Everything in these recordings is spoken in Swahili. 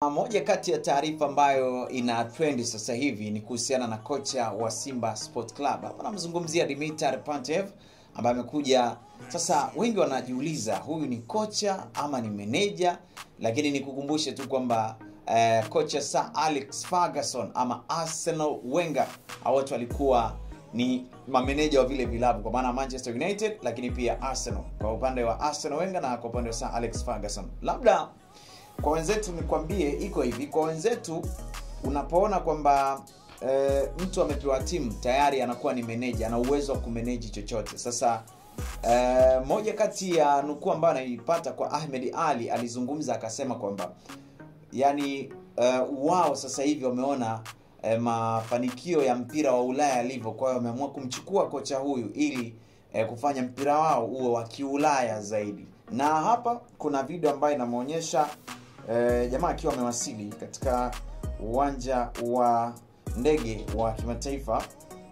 Moja kati ya taarifa ambayo ina trend sasa hivi ni kuhusiana na kocha wa Simba Sport Club. Hapa namzungumzia Dimitar Pantev ambaye amekuja. Sasa wengi wanajiuliza huyu ni kocha ama ni meneja, lakini nikukumbushe tu kwamba kocha Sir Alex Ferguson ama Arsenal Wenger wote walikuwa ni mameneja wa vile vilabu, kwa maana Manchester United lakini pia Arsenal, kwa upande wa Arsenal Wenger na kwa upande wa Sir Alex Ferguson. Labda kwa wenzetu nikwambie iko hivi, kwa wenzetu unapoona kwamba mtu amepewa timu tayari anakuwa ni meneja, ana uwezo wa kumanage chochote. Sasa moja kati ya nukuu ambayo anaipata kwa Ahmed Ali, alizungumza akasema kwamba yani wao sasa hivi wameona mafanikio ya mpira wa Ulaya yalivyo, kwa hiyo wameamua kumchukua kocha huyu ili kufanya mpira wao uwe wa kiulaya zaidi. Na hapa kuna video ambayo inamuonyesha jamaa akiwa amewasili katika uwanja wa ndege wa kimataifa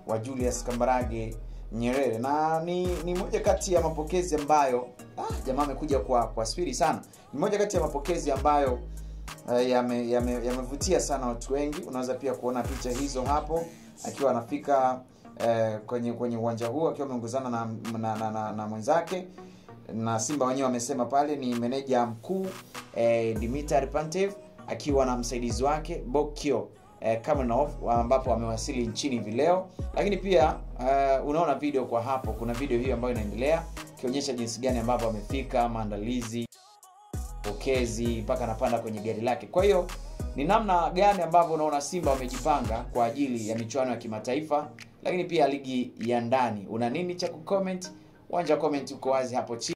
wa Julius Kambarage Nyerere, na ni moja kati ya mapokezi ambayo jamaa amekuja kwa spiri sana. Ni moja kati ya mapokezi ambayo yamevutia sana watu wengi. Unaweza pia kuona picha hizo hapo akiwa anafika kwenye uwanja huo akiwa ameongozana na mwenzake, na Simba wenyewe wamesema pale ni meneja mkuu Dimitar Pantev akiwa na msaidizi wake Bokio Kamenov, ambapo wamewasili nchini hivi leo. Lakini pia unaona video kwa hapo, kuna video hiyo ambayo inaendelea kionyesha jinsi gani ambavyo wamefika, maandalizi, pokezi mpaka anapanda kwenye gari lake. Kwa hiyo ni namna gani ambavyo unaona Simba wamejipanga kwa ajili ya michuano ya kimataifa, lakini pia ligi ya ndani. Una nini cha kucomment? Uwanja comment uko wazi hapo chini.